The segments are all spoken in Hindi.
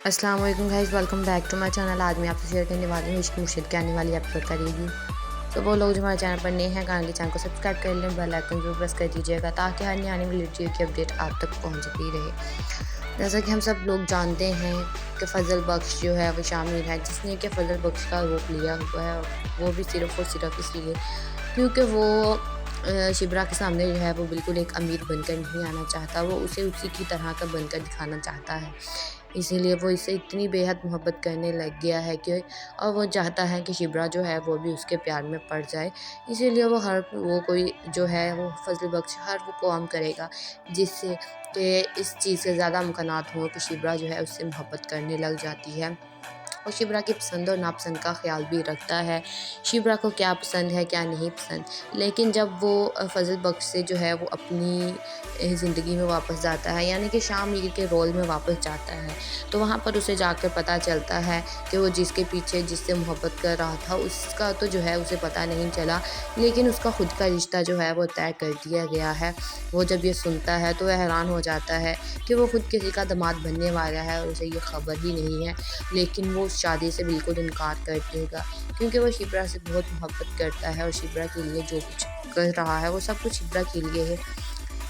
अस्सलाम वालेकुम guys, welcome back to my channel. आज मैं आपसे शेयर करने वाली हूँ इश्क मुर्शिद की आने वाली एपिसोड का रिव्यू। तो वो लोग जो हमारे चैनल पर नए हैं, काइंडली चैनल को सब्सक्राइब कर लें, बेल आइकन जरूर प्रेस कर दीजिएगा ताकि हर नई आने वाली वीडियो की अपडेट आप तक पहुँचती रहे। जैसा कि हम सब लोग जानते हैं कि फ़ज़ल बख्श जो है वो शामिल है, जिसने कि फ़ज़ल बख्श का रूप लिया हुआ है, वो भी सिर्फ़ और सिर्फ इसलिए क्योंकि वो शिब्रा के सामने जो है वो बिल्कुल एक अमीर बनकर नहीं आना चाहता, वो उसे उसी की तरह का बनकर दिखाना चाहता है। इसीलिए वो इससे इतनी बेहद मोहब्बत करने लग गया है कि और वो चाहता है कि शिब्रा जो है वो भी उसके प्यार में पड़ जाए। इसीलिए वो कोई जो है वो फ़ज़ल बख्श हर वो काम करेगा जिससे कि इस चीज़ के ज़्यादा इम्कानात हों कि शिब्रा जो है उससे मोहब्बत करने लग जाती है। और शिब्रा की पसंद और नापसंद का ख़्याल भी रखता है, शिब्रा को क्या पसंद है, क्या नहीं पसंद। लेकिन जब वो फ़ज़ल बख्श से जो है वो अपनी ज़िंदगी में वापस जाता है, यानी कि शाह मीर के रोल में वापस जाता है, तो वहाँ पर उसे जाकर पता चलता है कि वो जिसके पीछे जिससे मोहब्बत कर रहा था, उसका तो जो है उसे पता नहीं चला, लेकिन उसका खुद का रिश्ता जो है वो तय कर दिया गया है। वो जब ये सुनता है तो वह हैरान हो जाता है कि वो खुद किसी का दामाद बनने वाला है और उसे ये खबर ही नहीं है। लेकिन वो उस शादी से बिल्कुल इनकार कर देगा क्योंकि वो शिप्रा से बहुत मोहब्बत करता है और शिप्रा के लिए जो कुछ कर रहा है वो सब कुछ शिप्रा के लिए है।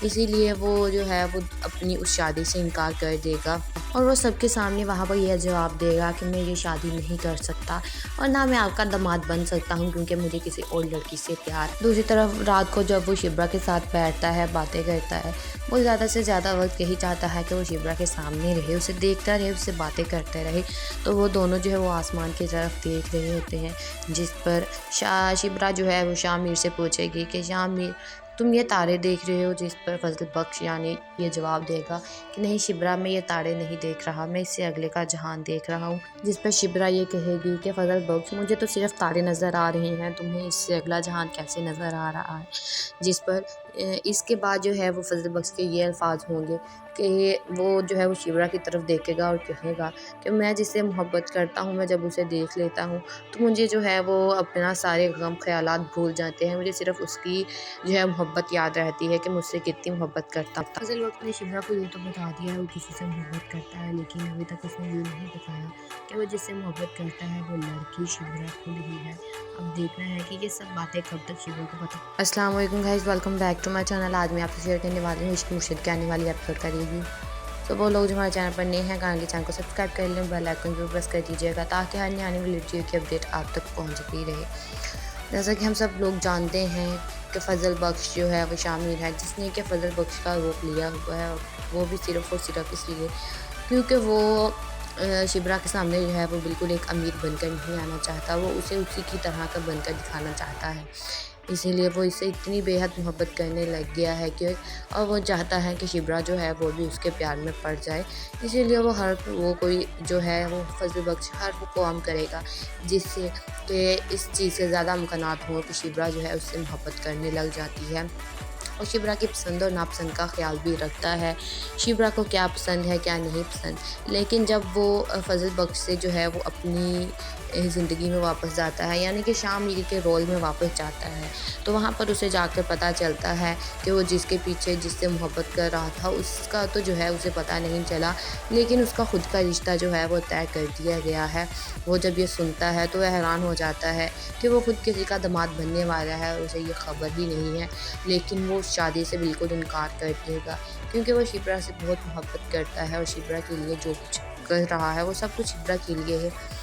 इसीलिए वो जो है वो अपनी उस शादी से इनकार कर देगा और वो सबके सामने वहाँ पर यह जवाब देगा कि मैं ये शादी नहीं कर सकता और ना मैं आपका दामाद बन सकता हूँ क्योंकि मुझे किसी और लड़की से प्यार। दूसरी तरफ रात को जब वो शिब्रा के साथ बैठता है, बातें करता है, वो ज़्यादा से ज़्यादा वक्त यही चाहता है कि वो शिब्रा के सामने रहे, उसे देखता रहे, उससे बातें करते रहे। तो वो दोनों जो है वो आसमान की तरफ देख रहे होते हैं, जिस पर शिब्रा जो है वो शामिर से पूछेगी कि शामिर तुम ये तारे देख रहे हो, जिस पर फ़ज़ल बख्श यानी ये जवाब देगा कि नहीं शिब्रा, मैं ये तारे नहीं देख रहा, मैं इससे अगले का जहान देख रहा हूँ। जिस पर शिब्रा ये कहेगी कि फ़ज़ल बख्श मुझे तो सिर्फ तारे नज़र आ रहे हैं, तुम्हें इससे अगला जहान कैसे नज़र आ रहा है। जिस पर इसके बाद जो है वो फ़ज़ल बख्श के ये अल्फाज होंगे कि वो जो है वो शिब्रा की तरफ देखेगा और कहेगा कि मैं जिससे मोहब्बत करता हूँ, मैं जब उसे देख लेता हूँ तो मुझे जो है वो अपना सारे गम ख़यालात भूल जाते हैं, मुझे सिर्फ उसकी जो है मोहब्बत याद रहती है कि मुझसे कितनी मोहब्बत करता था। फ़ज़ल वक्त ने शिब्रा को ये तो बता दिया है वो किसी से मोहब्बत करता है, लेकिन अभी तक उसने ये नहीं बताया कि वो जिससे मोहब्बत करता है वो लड़की शिब्रा खुद ही है। अब देखना है कि ये सब बातें कब तक शिब्रा को पता। अस्सलाम वालेकुम guys, welcome back to my channel. आज मैं आपसे शेयर करने वाली हूँ इश्क मुर्शिद की आने वाली एपिसोड का रिव्यू। तो वो लोग जो हमारे चैनल पर नए हैं, काइंडली चैनल को सब्सक्राइब कर लें, बेल आइकन जरूर प्रेस कर दीजिएगा ताकि हर नई आने वाली वीडियो की अपडेट आप तक पहुँचती रहे। जैसा कि हम सब लोग जानते हैं कि फ़ज़ल बख्श जो है वो शामिल है, जिसने कि फ़ज़ल बख्श का रूप लिया हुआ है, वो भी सिर्फ़ और सिर्फ इसलिए क्योंकि वो शिब्रा के सामने जो है वो बिल्कुल एक अमीर बनकर नहीं आना चाहता, वो उसे उसी की तरह का बनकर दिखाना चाहता है। इसीलिए वो इससे इतनी बेहद मोहब्बत करने लग गया है कि और वो चाहता है कि शिब्रा जो है वो भी उसके प्यार में पड़ जाए। इसीलिए वो कोई जो है वो फ़ज़ल बख्श हर वो काम करेगा जिससे कि इस चीज़ के ज़्यादा इम्कानात हों कि शिब्रा जो है उससे मोहब्बत करने लग जाती है और शिब्रा की पसंद और नापसंद का ख़्याल भी रखता है, शिब्रा को क्या पसंद है, क्या नहीं पसंद। लेकिन जब वो फ़ज़ल बख्श से जो है वो अपनी ज़िंदगी में वापस जाता है, यानी कि शाह मीर के रोल में वापस जाता है, तो वहाँ पर उसे जाकर पता चलता है कि वो जिसके पीछे जिससे मोहब्बत कर रहा था, उसका तो जो है उसे पता नहीं चला, लेकिन उसका खुद का रिश्ता जो है वो तय कर दिया गया है। वो जब ये सुनता है तो वह हैरान हो जाता है कि वो खुद किसी का दामाद बनने वाला है और उसे ये खबर ही नहीं है। लेकिन वो उस शादी से बिल्कुल इनकार कर देगा क्योंकि वो शिप्रा से बहुत मोहब्बत करता है और शिप्रा के लिए जो कुछ कर रहा है वो सब कुछ शिप्रा के लिए है।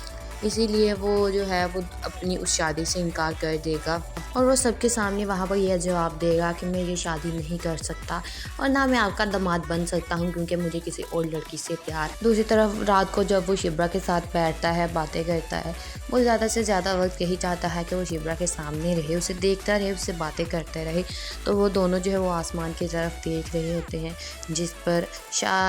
इसीलिए वो जो है वो अपनी उस शादी से इनकार कर देगा और वो सबके सामने वहाँ पर यह जवाब देगा कि मैं ये शादी नहीं कर सकता और ना मैं आपका दामाद बन सकता हूँ क्योंकि मुझे किसी और लड़की से प्यार। दूसरी तरफ रात को जब वो शिब्रा के साथ बैठता है, बातें करता है, वो ज़्यादा से ज़्यादा वक्त यही चाहता है कि वो शिब्रा के सामने रहे, उसे देखता रहे, उससे बातें करते रहे। तो वो दोनों जो है वो आसमान की तरफ देख रहे होते हैं, जिस पर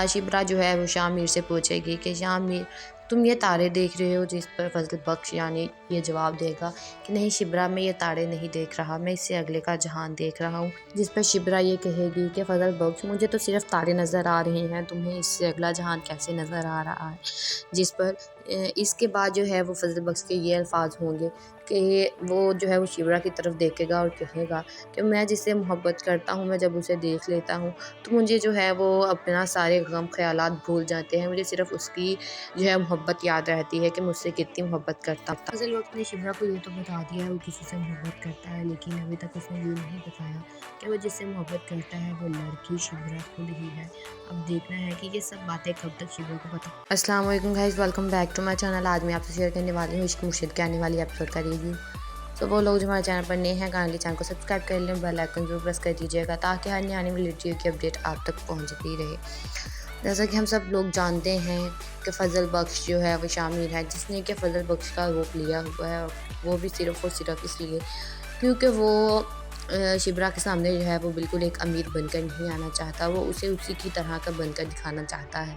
शिब्रा जो है वो शामिर से पूछेगी कि शामिर तुम ये तारे देख रहे हो, जिस पर फ़ज़ल बख्श यानी ये जवाब देगा कि नहीं शिब्रा, मैं ये तारे नहीं देख रहा, मैं इससे अगले का जहान देख रहा हूँ। जिस पर शिब्रा ये कहेगी कि फ़ज़ल बख्श मुझे तो सिर्फ तारे नज़र आ रहे हैं, तुम्हें इससे अगला जहान कैसे नज़र आ रहा है। जिस पर इसके बाद जो है वो फ़ज़ल बख्श के ये अल्फाज होंगे कि वो जो है वो शिवरा की तरफ देखेगा और कहेगा कि मैं जिससे मोहब्बत करता हूँ, मैं जब उसे देख लेता हूँ तो मुझे जो है वो अपना सारे गम ख़यालात भूल जाते हैं। मुझे सिर्फ़ उसकी जो है मोहब्बत याद रहती है कि मुझसे कितनी मोहब्बत करता था। असल वक़्त ने शिवरा को ये तो बता दिया है वो किसी से मोहब्बत करता है, लेकिन अभी तक उसने ये नहीं बताया कि वो जिससे मोहब्बत करता है वो लड़की शिवरा खुद ही है। अब देखना है कि ये सब बातें कब तक शिवरा को पता। अस्सलाम वालेकुम guys, welcome back to my channel. आज मैं आपसे शेयर करने वाली हूँ इश्क मुर्शिद के आने वाली एपिसोड का रिव्यू। तो वो लोग जो हमारे चैनल पर नए हैं, काइंडली चैनल को सब्सक्राइब कर लें, बेल आइकन जरूर प्रेस कर दीजिएगा ताकि हर आने वाली वीडियो की अपडेट आप तक पहुंचती रहे। जैसा कि हम सब लोग जानते हैं कि फ़ज़ल बख्श जो है वो शामिर है, जिसने कि फ़ज़ल बख्श का रूप लिया हुआ है, और वो भी सिर्फ़ और सिर्फ इसलिए क्योंकि वो शिबरा के सामने जो है वो बिल्कुल एक अमीर बनकर नहीं आना चाहता, वो उसे उसी की तरह का बनकर दिखाना चाहता है।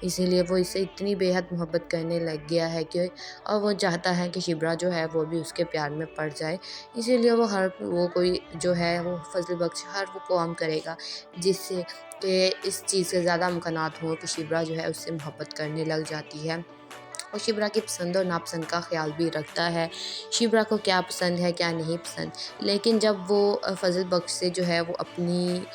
इसीलिए वो इससे इतनी बेहद मोहब्बत करने लग गया है कि और वो चाहता है कि शिबरा जो है वो भी उसके प्यार में पड़ जाए। इसीलिए वो कोई जो है वो फ़ज़ल बख्श हर वो काम करेगा जिससे कि इस चीज़ से ज़्यादा इम्कानात हों कि शिबरा जो है उससे मोहब्बत करने लग जाती है। और शिबरा की पसंद और नापसंद का ख़्याल भी रखता है, शिबरा को क्या पसंद है क्या नहीं पसंद। लेकिन जब वो फ़ज़ल बख्श से जो है वो अपनी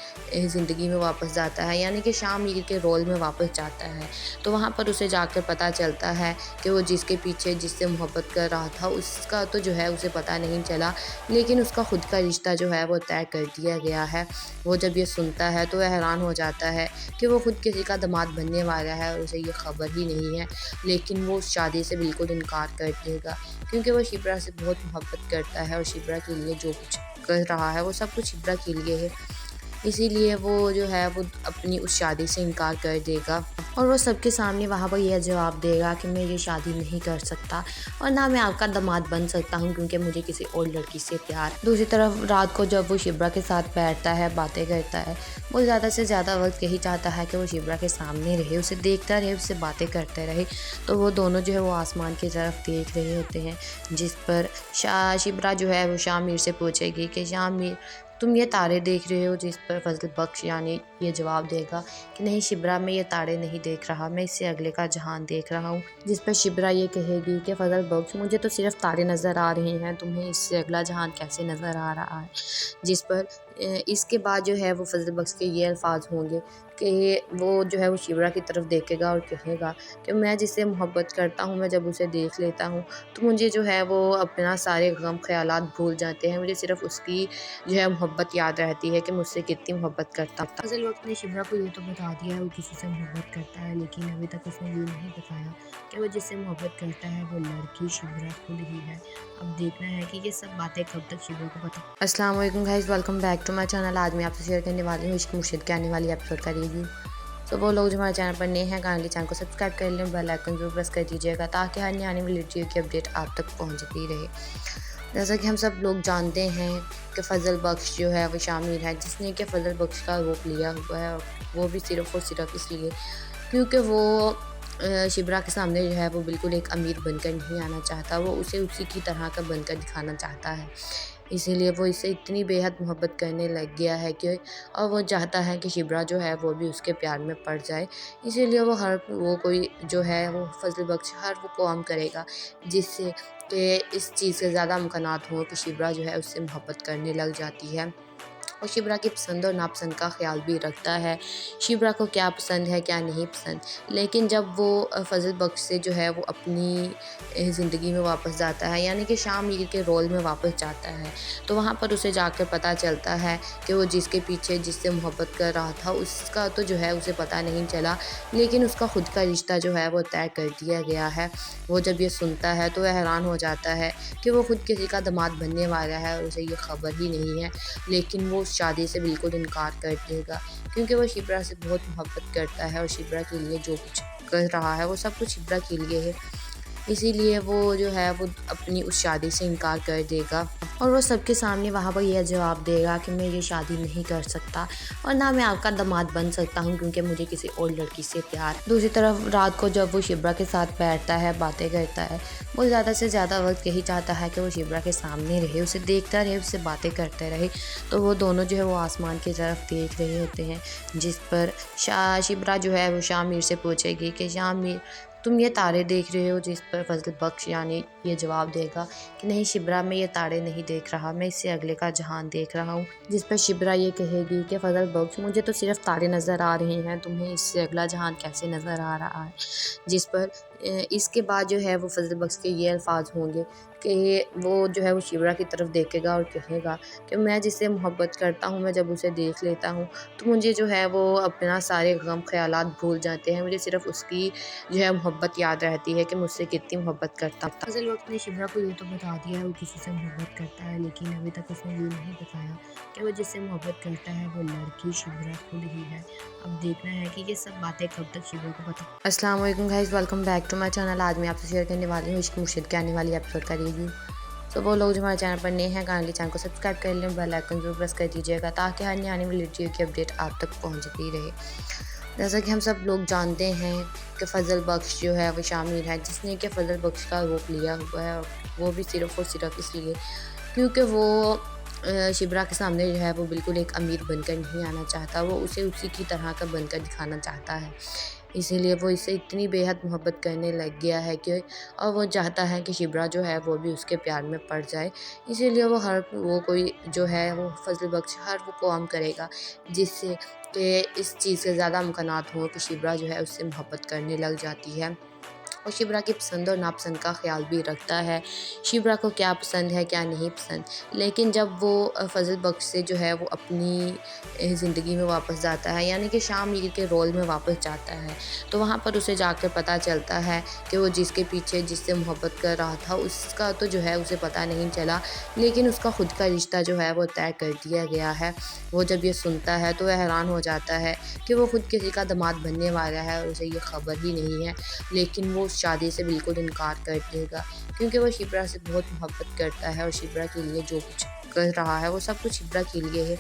ज़िंदगी में वापस जाता है, यानी कि शाह मीर के रोल में वापस जाता है, तो वहाँ पर उसे जाकर पता चलता है कि वो जिसके पीछे जिससे मोहब्बत कर रहा था उसका तो जो है उसे पता नहीं चला, लेकिन उसका खुद का रिश्ता जो है वो तय कर दिया गया है। वो जब ये सुनता है तो वह हैरान हो जाता है कि वो खुद किसी का दामाद बनने वाला है और उसे ये खबर ही नहीं है, लेकिन वो उस शादी से बिल्कुल इनकार कर देगा क्योंकि वो शिबरा से बहुत मोहब्बत करता है और शिबरा के लिए जो कुछ कर रहा है वो सब कुछ शिबरा के लिए है। इसीलिए वो जो है वो अपनी उस शादी से इनकार कर देगा और वो सबके सामने वहाँ पर यह जवाब देगा कि मैं ये शादी नहीं कर सकता और ना मैं आपका दामाद बन सकता हूँ क्योंकि मुझे किसी और लड़की से प्यार। दूसरी तरफ रात को जब वो शिबरा के साथ बैठता है, बातें करता है, वो ज़्यादा से ज़्यादा वक्त यही चाहता है कि वो शिबरा के सामने रहे, उसे देखता रहे, उससे बातें करते रहे। तो वो दोनों जो है वो आसमान की तरफ देख रहे होते हैं, जिस पर शिबरा जो है वो शाह मीर से पूछेगी कि शाह मीर तुम ये तारे देख रहे हो, जिस पर फ़ज़ल बख्श यानी ये जवाब देगा कि नहीं शिबरा, मैं ये तारे नहीं देख रहा, मैं इससे अगले का जहान देख रहा हूँ। जिस पर शिबरा ये कहेगी कि फ़ज़ल बख्श मुझे तो सिर्फ तारे नज़र आ रहे हैं, तुम्हें इससे अगला जहान कैसे नज़र आ रहा है। जिस पर इसके बाद जो है वो फ़ज़ल बख्श के ये अल्फाज होंगे कि वो जो है वो शिबरा की तरफ देखेगा और कहेगा कि मैं जिससे मोहब्बत करता हूँ, मैं जब उसे देख लेता हूँ तो मुझे जो है वो अपना सारे गम ख़यालात भूल जाते हैं। मुझे सिर्फ़ उसकी जो है मोहब्बत याद रहती है कि मुझसे कितनी मोहब्बत करता था। असल वक्त ने शिबरा को ये तो बता दिया है वो किसी से मोहब्बत करता है, लेकिन अभी तक उसने ये नहीं बताया कि वो जिससे मोहब्बत करता है वो लड़की शिबरा खुद ही है। अब देखना है कि ये सब बातें कब तक शिबरा को पता। अस्सलाम वालेकुम guys, welcome back to my channel. आज मैं आपसे शेयर करने वाली हूँ इश्क मुर्शिद के आने वाली एपिसोड का रिव्यू। तो वो लोग जो हमारे चैनल पर नए हैं, काइंडली चैनल को सब्सक्राइब कर लें, बेल आइकन जरूर प्रेस कर दीजिएगा ताकि हर आने वाली वीडियो की अपडेट आप तक पहुंचती रहे। जैसा कि हम सब लोग जानते हैं कि फ़ज़ल बख्श जो है वो शामिर है, जिसने कि फ़ज़ल बख्श का रूप लिया हुआ है, और वो भी सिर्फ़ और सिर्फ इसलिए क्योंकि वो शिबरा के सामने जो है वो बिल्कुल एक अमीर बनकर नहीं आना चाहता, वो उसे उसी की तरह का बनकर दिखाना चाहता है। इसीलिए वो इससे इतनी बेहद मोहब्बत करने लग गया है कि और वो चाहता है कि शिबरा जो है वो भी उसके प्यार में पड़ जाए। इसीलिए वो कोई जो है वो फ़ज़ल बख्श हर वो काम करेगा जिससे कि इस चीज़ से ज़्यादा इम्कानात हों कि शिबरा जो है उससे मोहब्बत करने लग जाती है। और शिबरा की पसंद और नापसंद का ख़्याल भी रखता है, शिबरा को क्या पसंद है क्या नहीं पसंद। लेकिन जब वो फ़ज़ल बख्श से जो है वो अपनी ज़िंदगी में वापस जाता है, यानी कि शाह मीर के रोल में वापस जाता है, तो वहाँ पर उसे जाकर पता चलता है कि वो जिसके पीछे जिससे मोहब्बत कर रहा था उसका तो जो है उसे पता नहीं चला, लेकिन उसका खुद का रिश्ता जो है वो तय कर दिया गया है। वो जब ये सुनता है तो वह हैरान हो जाता है कि वो खुद किसी का दामाद बनने वाला है और उसे ये खबर ही नहीं है, लेकिन वो उस शादी से बिल्कुल इनकार कर देगा क्योंकि वो शिबरा से बहुत मोहब्बत करता है और शिबरा के लिए जो कुछ कर रहा है वो सब कुछ शिबरा के लिए है। इसीलिए वो जो है वो अपनी उस शादी से इनकार कर देगा और वो सबके सामने वहाँ पर यह जवाब देगा कि मैं ये शादी नहीं कर सकता और ना मैं आपका दामाद बन सकता हूँ क्योंकि मुझे किसी और लड़की से प्यार। दूसरी तरफ रात को जब वो शिबरा के साथ बैठता है, बातें करता है, वो ज़्यादा से ज़्यादा वक्त यही चाहता है कि वो शिबरा के सामने रहे, उसे देखता रहे, उससे बातें करते रहे। तो वो दोनों जो है वो आसमान की तरफ देख रहे होते हैं, जिस पर शिबरा जो है वो शाह मीर से पूछेगी कि शाह मीर तुम ये तारे देख रहे हो? जिस पर फजल बख्श यानी ये जवाब देगा कि नहीं शिब्रा, मैं ये तारे नहीं देख रहा, मैं इससे अगले का जहान देख रहा हूँ। जिस पर शिब्रा ये कहेगी कि फजल बख्श, मुझे तो सिर्फ तारे नज़र आ रहे हैं, तुम्हें इससे अगला जहान कैसे नज़र आ रहा है। जिस पर इसके बाद जो है वो फजल बख्श के ये अल्फाज होंगे कि वो जो है वो शिब्रा की तरफ देखेगा और कहेगा कि मैं जिससे मोहब्बत करता हूँ, मैं जब उसे देख लेता हूँ तो मुझे जो है वो अपना सारे गम ख्यालात भूल जाते हैं, मुझे सिर्फ उसकी जो है मोहब्बत याद रहती है कि मुझसे कितनी मोहब्बत करता था। फजल वक्त ने शिब्रा को ये तो बता दिया है वो किसी से मोहब्बत करता है, लेकिन अभी तक उसने ये नहीं बताया कि वो जिससे मोहब्बत करता है वो लड़की शिब्रा खुद ही है। अब देखना है कि ये सब बातें कब तक शिब्रा को पता। अस्सलाम वालेकुम guys, welcome back to my channel. आज मैं आपसे शेयर करने वाली हूँ इश्क मुर्शिद के आने वाली एपिसोड का रिव्यू। तो वो लोग जो हमारे चैनल पर नए हैं, काइंडली चैनल को सब्सक्राइब कर लें, बेल आइकन जरूर प्रेस कर दीजिएगा ताकि हर नई आने वाली वीडियो की अपडेट आप तक पहुंचती रहे। जैसा कि हम सब लोग जानते हैं कि फजल बख्श जो है वो शामिल है जिसने कि फजल बख्श का रूप लिया हुआ है, और वो भी सिर्फ और सिर्फ इसलिए क्योंकि वो शिब्रा के सामने जो है वो बिल्कुल एक अमीर बनकर नहीं आना चाहता, वो उसे उसी की तरह का बनकर दिखाना चाहता है। इसीलिए वो इससे इतनी बेहद मोहब्बत करने लग गया है कि और वो चाहता है कि शिब्रा जो है वो भी उसके प्यार में पड़ जाए। इसीलिए वो कोई जो है वो फजल बख्श हर वो काम करेगा जिससे कि इस चीज़ से ज़्यादा इम्कानात हो कि शिब्रा जो है उससे मोहब्बत करने लग जाती है, और शिब्रा की पसंद और नापसंद का ख्याल भी रखता है, शिब्रा को क्या पसंद है क्या नहीं पसंद। लेकिन जब वो फजल बख्श से जो है वो अपनी ज़िंदगी में वापस जाता है, यानी कि शाह मीर के रोल में वापस जाता है, तो वहाँ पर उसे जाकर पता चलता है कि वो जिसके पीछे जिससे मोहब्बत कर रहा था उसका तो जो है उसे पता नहीं चला, लेकिन उसका खुद का रिश्ता जो है वो तय कर दिया गया है। वो जब ये सुनता है तो वह हैरान हो जाता है कि वो खुद किसी का दामाद बनने वाला है और उसे ये खबर ही नहीं है, लेकिन वो शादी से बिल्कुल इनकार कर देगा क्योंकि वो शिब्रा से बहुत मोहब्बत करता है और शिब्रा के लिए जो कुछ कर रहा है वो सब कुछ शिब्रा के लिए है।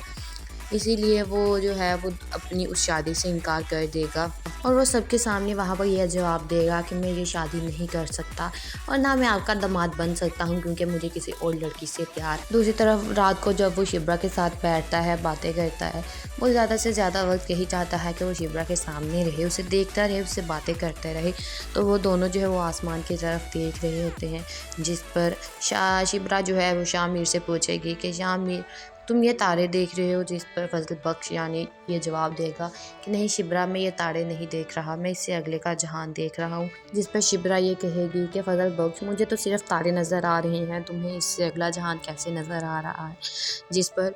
इसीलिए वो जो है वो अपनी उस शादी से इनकार कर देगा और वो सबके सामने वहाँ पर यह जवाब देगा कि मैं ये शादी नहीं कर सकता और ना मैं आपका दामाद बन सकता हूँ क्योंकि मुझे किसी और लड़की से प्यार। दूसरी तरफ रात को जब वो शिब्रा के साथ बैठता है, बातें करता है, वो ज़्यादा से ज़्यादा वक्त यही चाहता है कि वो शिब्रा के सामने रहे, उसे देखता रहे, उससे बातें करते रहे। तो वो दोनों जो है वो आसमान की तरफ देख रहे होते हैं, जिस पर शिब्रा जो है वो शाह मीर से पूछेगी कि शाह मीर, तुम ये तारे देख रहे हो? जिस पर फजल बख्श यानी ये जवाब देगा कि नहीं शिब्रा, मैं ये तारे नहीं देख रहा, मैं इससे अगले का जहान देख रहा हूँ। जिस पर शिब्रा ये कहेगी कि फजल बख्श, मुझे तो सिर्फ तारे नज़र आ रहे हैं, तुम्हें इससे अगला जहान कैसे नज़र आ रहा है। जिस पर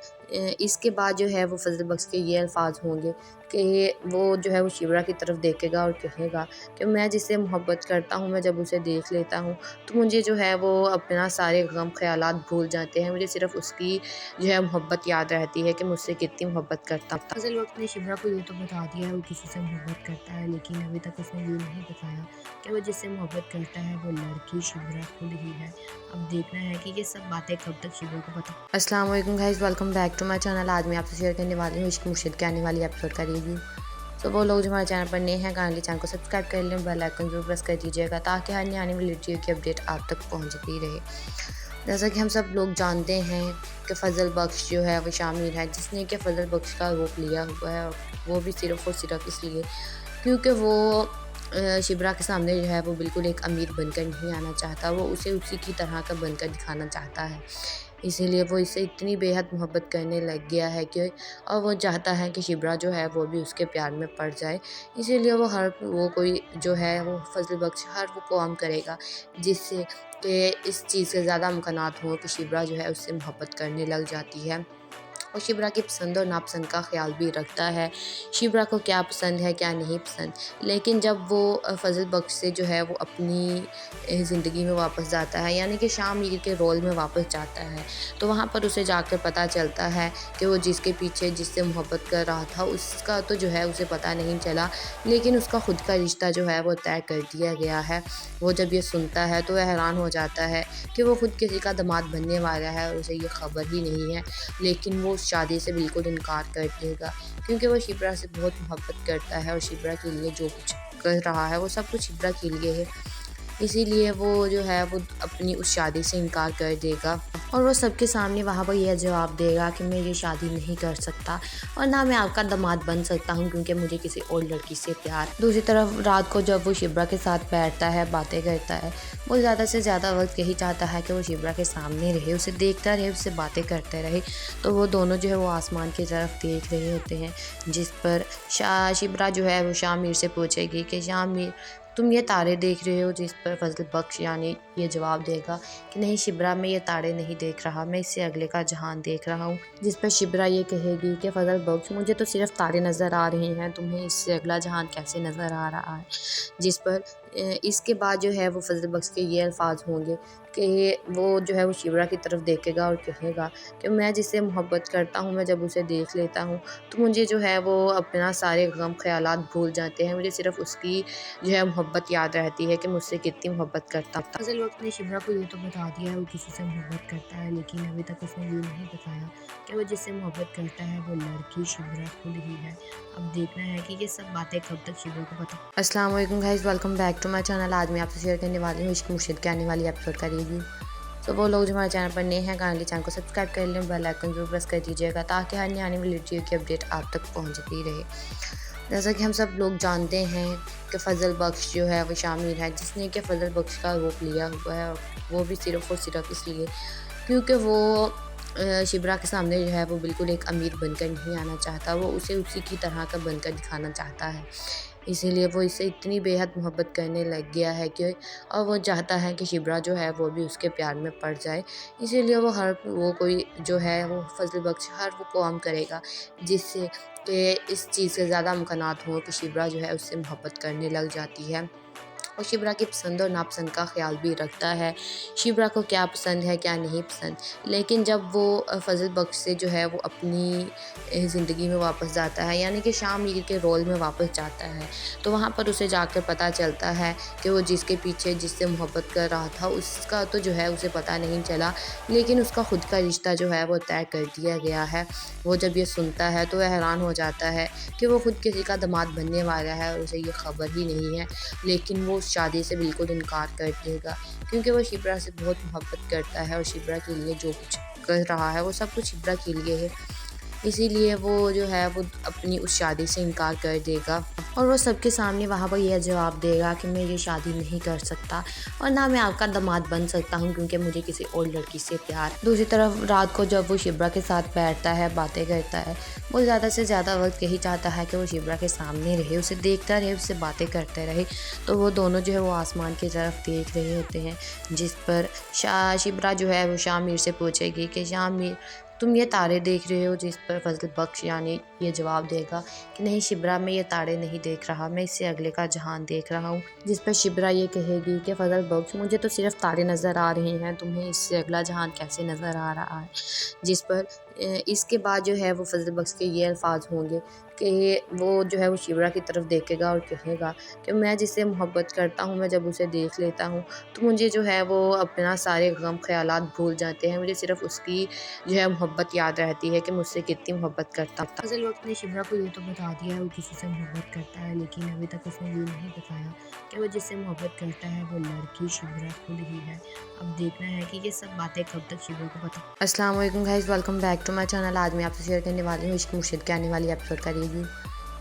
इसके बाद जो है वो फजल बख्श के ये अल्फाज होंगे कि वो जो है वो शिब्रा की तरफ देखेगा और कहेगा कि मैं जिससे मोहब्बत करता हूँ, मैं जब उसे देख लेता हूँ तो मुझे जो है वो अपना सारे गम ख्यालात भूल जाते हैं, मुझे सिर्फ उसकी जो है मोहब्बत याद रहती है कि मुझसे कितनी मोहब्बत करता था। फजल वक्त ने शिब्रा को ये तो बता दिया है वो किसी से मोहब्बत करता है, लेकिन अभी तक उसने ये नहीं बताया कि वो जिससे मोहब्बत करता है वो लड़की शिब्रा खुद ही है। अब देखना है कि ये सब बातें कब तक शिब्रा को पता। अस्सलाम वालेकुम guys, welcome back to my channel. आज मैं आपसे शेयर करने वाली हूँ इश्क मुर्शिद के आने वाली एपिसोड का रिव्यू। तो वो लोग जो हमारे चैनल पर नए हैं, काइंडली चैनल को सब्सक्राइब कर लें, बेल आइकन जरूर प्रेस कर दीजिएगा ताकि हर नई आने वाली वीडियो की अपडेट आप तक पहुंचती रहे। जैसा कि हम सब लोग जानते हैं कि फजल बख्श जो है वो शामिल है जिसने कि फजल बख्श का रूप लिया हुआ है, और वो भी सिर्फ और सिर्फ इसलिए क्योंकि वो शिब्रा के सामने जो है वो बिल्कुल एक अमीर बनकर नहीं आना चाहता, वो उसे उसी की तरह का बनकर दिखाना चाहता है। इसीलिए वो इससे इतनी बेहद मोहब्बत करने लग गया है कि और वो चाहता है कि शिब्रा जो है वो भी उसके प्यार में पड़ जाए। इसीलिए वो कोई जो है वो फजल बख्श हर वो काम करेगा जिससे कि इस चीज़ से ज़्यादा इम्कानात हो कि शिब्रा जो है उससे मोहब्बत करने लग जाती है, और शिब्रा की पसंद और नापसंद का ख्याल भी रखता है, शिब्रा को क्या पसंद है क्या नहीं पसंद। लेकिन जब वो फजल बख्श से जो है वो अपनी ज़िंदगी में वापस जाता है, यानी कि शाह मीर के रोल में वापस जाता है, तो वहाँ पर उसे जाकर पता चलता है कि वो जिसके पीछे जिससे मोहब्बत कर रहा था उसका तो जो है उसे पता नहीं चला, लेकिन उसका खुद का रिश्ता जो है वो तय कर दिया गया है। वो जब ये सुनता है तो वह हैरान हो जाता है कि वो खुद किसी का दामाद बनने वाला है और उसे ये खबर ही नहीं है, लेकिन वो शादी से बिल्कुल इनकार कर देगा क्योंकि वो शिब्रा से बहुत मोहब्बत करता है और शिब्रा के लिए जो कुछ कर रहा है वो सब कुछ शिब्रा के लिए है। इसीलिए वो जो है वो अपनी उस शादी से इनकार कर देगा और वो सबके सामने वहाँ पर यह जवाब देगा कि मैं ये शादी नहीं कर सकता और ना मैं आपका दामाद बन सकता हूँ क्योंकि मुझे किसी और लड़की से प्यार। दूसरी तरफ रात को जब वो शिब्रा के साथ बैठता है, बातें करता है, वो ज़्यादा से ज़्यादा वक्त यही चाहता है कि वो शिब्रा के सामने रहे, उसे देखता रहे, उससे बातें करते रहे। तो वो दोनों जो है वो आसमान की तरफ देख रहे होते हैं, जिस पर शिब्रा जो है वो शामिर से पूछेगी कि शामिर तुम ये तारे देख रहे हो, जिस पर फजल बख्श यानी ये जवाब देगा कि नहीं शिब्रा, मैं ये तारे नहीं देख रहा, मैं इससे अगले का जहान देख रहा हूँ। जिस पर शिब्रा ये कहेगी कि फजल बख्श मुझे तो सिर्फ तारे नज़र आ रहे हैं, तुम्हें इससे अगला जहान कैसे नज़र आ रहा है। जिस पर इसके बाद जो है वो फजल बख्श के ये अल्फाज होंगे कि वो जो है वो शिब्रा की तरफ देखेगा और कहेगा कि मैं जिससे मोहब्बत करता हूँ, मैं जब उसे देख लेता हूँ तो मुझे जो है वो अपना सारे गम ख्यालात भूल जाते हैं, मुझे सिर्फ उसकी जो है मोहब्बत याद रहती है कि मुझसे कितनी मोहब्बत करता था। फजल वक्त ने शिब्रा को ये तो बता दिया है वो किसी से मोहब्बत करता है, लेकिन अभी तक उसने ये नहीं बताया कि वो जिससे मोहब्बत करता है वो लड़की शिब्रा खुद ही है। अब देखना है कि ये सब बातें कब तक शिब्रा को पता। अस्सलाम वालेकुम guys, welcome back to my channel. आज मैं आपसे शेयर करने वाली हूँ इश्क मुर्शिद के आने वाली एपिसोड का रिव्यू। तो वो लोग जो हमारे चैनल पर नए हैं, काइंडली चैनल को सब्सक्राइब कर लें, बेल आइकन जरूर प्रेस कर दीजिएगा ताकि हर नई आने वाली वीडियो की अपडेट आप तक पहुंचती रहे। जैसा कि हम सब लोग जानते हैं कि फजल बख्श जो है वो शामिर है, जिसने कि फजल बख्श का रूप लिया हुआ है, और वो भी सिर्फ़ और सिर्फ इसलिए क्योंकि वो शिब्रा के सामने जो है वो बिल्कुल एक अमीर बनकर नहीं आना चाहता, वो उसे उसी की तरह का बनकर दिखाना चाहता है। इसीलिए वो इससे इतनी बेहद मोहब्बत करने लग गया है कि और वो चाहता है कि शिब्रा जो है वो भी उसके प्यार में पड़ जाए। इसीलिए वो कोई जो है वो फजल बख्श हर वो काम करेगा जिससे कि इस चीज़ से ज़्यादा इम्कानात हों कि शिब्रा जो है उससे मोहब्बत करने लग जाती है और शिब्रा की पसंद और नापसंद का ख़्याल भी रखता है, शिब्रा को क्या पसंद है क्या नहीं पसंद। लेकिन जब वो फजल बख्श से जो है वो अपनी ज़िंदगी में वापस जाता है, यानी कि शामिर के रोल में वापस जाता है, तो वहाँ पर उसे जाकर पता चलता है कि वो जिसके पीछे जिससे मोहब्बत कर रहा था उसका तो जो है उसे पता नहीं चला, लेकिन उसका खुद का रिश्ता जो है वो तय कर दिया गया है। वो जब ये सुनता है तो वह हैरान हो जाता है कि वो खुद किसी का दामाद बनने वाला है और उसे ये खबर ही नहीं है, लेकिन वो उस शादी से बिल्कुल इनकार कर देगा क्योंकि वो शिब्रा से बहुत मोहब्बत करता है और शिब्रा के लिए जो कुछ कर रहा है वो सब कुछ शिब्रा के लिए है। इसीलिए वो जो है वो अपनी उस शादी से इनकार कर देगा और वो सबके सामने वहाँ पर यह जवाब देगा कि मैं ये शादी नहीं कर सकता और ना मैं आपका दामाद बन सकता हूँ क्योंकि मुझे किसी और लड़की से प्यार। दूसरी तरफ रात को जब वो शिब्रा के साथ बैठता है, बातें करता है, वो ज़्यादा से ज़्यादा वक्त यही चाहता है कि वो शिब्रा के सामने रहे, उसे देखता रहे, उससे बातें करते रहे। तो वो दोनों जो है वो आसमान की तरफ देख रहे होते हैं, जिस पर शिब्रा जो है वो शामिर से पूछेगी कि शामिर तुम ये तारे देख रहे हो, जिस पर फजल बख्श यानी ये जवाब देगा कि नहीं शिब्रा, मैं ये तारे नहीं देख रहा, मैं इससे अगले का जहान देख रहा हूँ। जिस पर शिब्रा ये कहेगी कि फजल बख्श मुझे तो सिर्फ तारे नज़र आ रहे हैं, तुम्हें इससे अगला जहान कैसे नज़र आ रहा है। जिस पर इसके बाद जो है वो फजल बख्श के ये अल्फाज होंगे कि वो जो है वो शिब्रा की तरफ देखेगा और कहेगा कि मैं जिससे मोहब्बत करता हूँ, मैं जब उसे देख लेता हूँ तो मुझे जो है वो अपना सारे गम ख्यालात भूल जाते हैं, मुझे सिर्फ उसकी जो है मोहब्बत याद रहती है कि मुझसे कितनी मोहब्बत करता था। फजल वक्त ने शिब्रा को ये तो बता दिया है वो किसी से मोहब्बत करता है, लेकिन अभी तक उसने ये नहीं बताया कि वो जिससे मोहब्बत करता है वो लड़की शिब्रा खुद ही है। अब देखना है कि ये सब बातें कब तक शिब्रा को पता। अस्सलाम वालेकुम guys, welcome back to my channel. आज मैं आपसे शेयर करने वाली हूँ इश्क मुर्शिद के आने वाली एपिसोड का रिव्यू।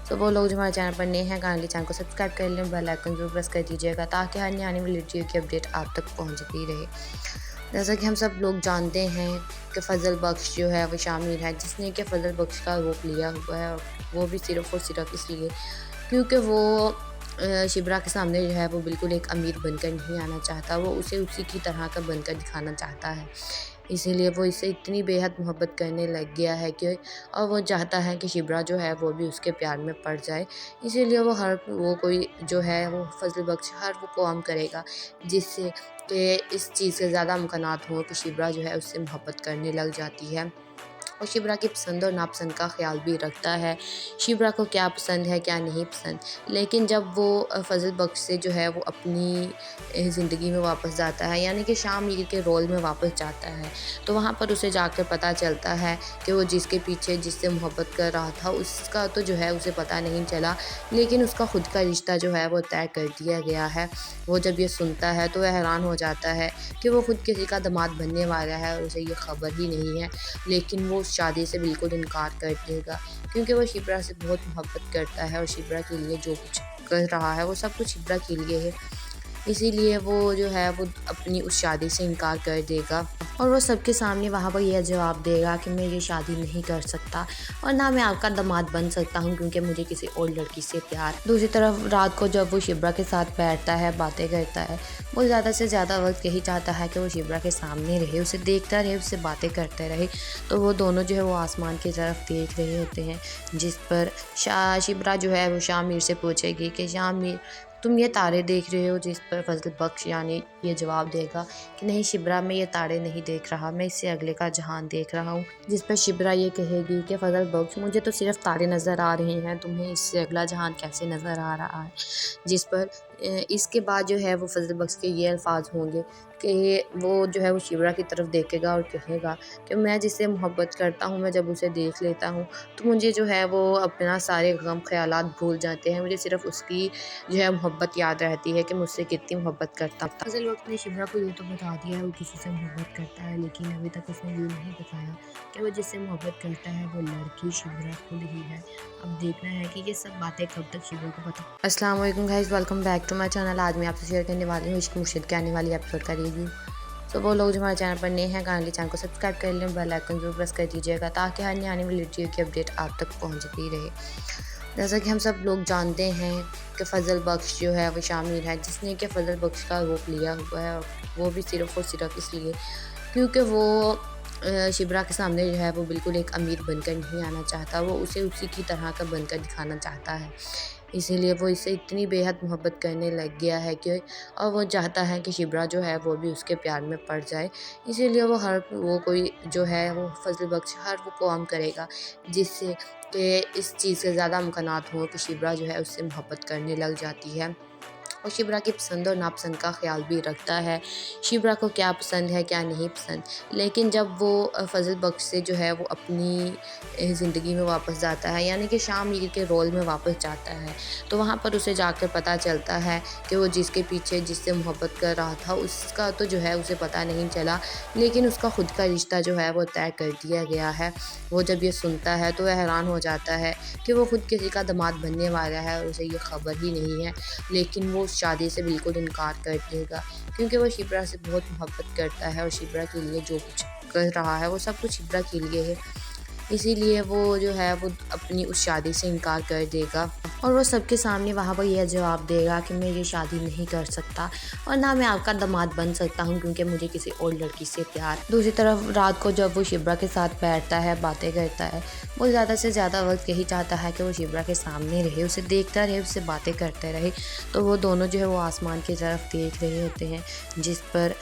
तो वो लोग जो हमारे चैनल पर नए हैं, काइंडली चैनल को सब्सक्राइब कर लें, बेल आइकन जरूर प्रेस कर दीजिएगा ताकि हर नई आने वाली वीडियो की अपडेट आप तक पहुंचती रहे। जैसा कि हम सब लोग जानते हैं कि फजल बख्श जो है वो शामिर है, जिसने कि फजल बख्श का रूप लिया हुआ है, और वो भी सिर्फ़ और सिर्फ इसलिए क्योंकि वो शिब्रा के सामने जो है वो बिल्कुल एक अमीर बनकर नहीं आना चाहता, वो उसे उसी की तरह का बनकर दिखाना चाहता है। इसीलिए वो इससे इतनी बेहद मोहब्बत करने लग गया है कि और वो चाहता है कि शिब्रा जो है वो भी उसके प्यार में पड़ जाए। इसीलिए वो कोई जो है वो फजल बख्श हर वो काम करेगा जिससे कि इस चीज़ से ज़्यादा इम्कानात हों कि शिब्रा जो है उससे मोहब्बत करने लग जाती है। और शिब्रा की पसंद और नापसंद का ख़्याल भी रखता है। शिब्रा को क्या पसंद है, क्या नहीं पसंद। लेकिन जब वो फ़ज़ल बख्श से जो है वो अपनी ज़िंदगी में वापस जाता है, यानी कि शाह मीर के रोल में वापस जाता है, तो वहाँ पर उसे जाकर पता चलता है कि वो जिसके पीछे जिससे मोहब्बत कर रहा था उसका तो जो है उसे पता नहीं चला, लेकिन उसका खुद का रिश्ता जो है वो तय कर दिया गया है। वो जब ये सुनता है तो वह हैरान हो जाता है कि वो खुद किसी का दामाद बनने वाला है और उसे ये खबर ही नहीं है। लेकिन वो उस शादी से बिल्कुल इनकार कर देगा, क्योंकि वो शिप्रा से बहुत मोहब्बत करता है और शिप्रा के लिए जो कुछ कर रहा है वो सब कुछ शिप्रा के लिए है। इसीलिए वो जो है वो अपनी उस शादी से इनकार कर देगा और वो सबके सामने वहाँ पर यह जवाब देगा कि मैं ये शादी नहीं कर सकता और ना मैं आपका दामाद बन सकता हूँ, क्योंकि मुझे किसी और लड़की से प्यार। दूसरी तरफ रात को जब वो शिब्रा के साथ बैठता है, बातें करता है, वो ज़्यादा से ज़्यादा वक्त यही चाहता है कि वो शिब्रा के सामने रहे, उसे देखता रहे, उससे बातें करते रहे। तो वो दोनों जो है वो आसमान की तरफ देख रहे होते हैं, जिस पर शिब्रा जो है वो शाह मीर से पूछेगी कि शाह मीर, तुम ये तारे देख रहे हो? जिस पर फ़ज़ल बख्श यानी ये जवाब देगा कि नहीं शिब्रा, मैं ये तारे नहीं देख रहा, मैं इससे अगले का जहान देख रहा हूँ। जिस पर शिब्रा ये कहेगी कि फ़ज़ल बख्श, मुझे तो सिर्फ तारे नज़र आ रहे हैं, तुम्हें इससे अगला जहान कैसे नज़र आ रहा है। जिस पर इसके बाद जो है वो फ़ज़ल बख्श के ये अल्फाज होंगे कि वो जो है वो शिब्रा की तरफ देखेगा और कहेगा कि मैं जिससे मोहब्बत करता हूँ, मैं जब उसे देख लेता हूँ तो मुझे जो है वो अपना सारे गम ख़यालात भूल जाते हैं, मुझे सिर्फ उसकी जो है मोहब्बत याद रहती है कि मुझसे कितनी मोहब्बत करता था। फ़ज़ल वक्त ने शिब्रा को ये तो बता दिया है वो किसी से मोहब्बत करता है, लेकिन अभी तक उसने ये नहीं बताया कि वो जिससे मोहब्बत करता है वो लड़की शिब्रा खुद ही है। अब देखना है कि ये सब बातें कब तक शिब्रा को पता। अस्सलाम वालेकुम guys, welcome back to my channel. आज मैं आपसे शेयर करने वाली हूँ इश्क मुर्शिद के आने वाली एपिसोड का रिव्यू। तो वो लोग जो हमारे चैनल पर नए हैं, काइंडली चैनल को सब्सक्राइब कर लें, बेल आइकन जरूर प्रेस कर दीजिएगा ताकि हर नई आने वाली वीडियो की अपडेट आप तक पहुँचती रहे। जैसा कि हम सब लोग जानते हैं कि फ़ज़ल बख्श जो है वो शाह मीर है, जिसने कि फ़ज़ल बख्श का रूप लिया हुआ है, और वो भी सिर्फ़ और सिर्फ इसलिए क्योंकि वो शिब्रा के सामने जो है वो बिल्कुल एक अमीर बनकर नहीं आना चाहता, वो उसे उसी की तरह का बनकर दिखाना चाहता है। इसीलिए वो इससे इतनी बेहद मोहब्बत करने लग गया है कि और वो चाहता है कि शिब्रा जो है वो भी उसके प्यार में पड़ जाए। इसीलिए वो कोई जो है वो फ़ज़ल बख्श हर वो काम करेगा जिससे कि इस चीज़ के ज़्यादा इम्कानात हों कि शिब्रा जो है उससे मोहब्बत करने लग जाती है। और शिब्रा की पसंद और नापसंद का ख़्याल भी रखता है। शिब्रा को क्या पसंद है, क्या नहीं पसंद। लेकिन जब वो फ़ज़ल बख्श से जो है वो अपनी ज़िंदगी में वापस जाता है, यानी कि शाह मीर के रोल में वापस जाता है, तो वहाँ पर उसे जाकर पता चलता है कि वो जिसके पीछे जिससे मोहब्बत कर रहा था उसका तो जो है उसे पता नहीं चला, लेकिन उसका खुद का रिश्ता जो है वो तय कर दिया गया है। वो जब ये सुनता है तो वह हैरान हो जाता है कि वो खुद किसी का दामाद बनने वाला है और उसे ये खबर ही नहीं है। लेकिन वो उस शादी से बिल्कुल इनकार कर देगा, क्योंकि वो शिब्रा से बहुत मोहब्बत करता है और शिब्रा के लिए जो कुछ कर रहा है वो सब कुछ शिब्रा के लिए है। इसीलिए वो जो है वो अपनी उस शादी से इनकार कर देगा और वो सबके सामने वहाँ पर यह जवाब देगा कि मैं ये शादी नहीं कर सकता और ना मैं आपका दामाद बन सकता हूँ, क्योंकि मुझे किसी और लड़की से प्यार। दूसरी तरफ रात को जब वो शिब्रा के साथ बैठता है, बातें करता है, वो ज़्यादा से ज़्यादा वक्त यही चाहता है कि वो शिब्रा के सामने रहे, उसे देखता रहे, उससे बातें करते रहे। तो वो दोनों जो है वो आसमान की तरफ देख रहे होते हैं, जिस पर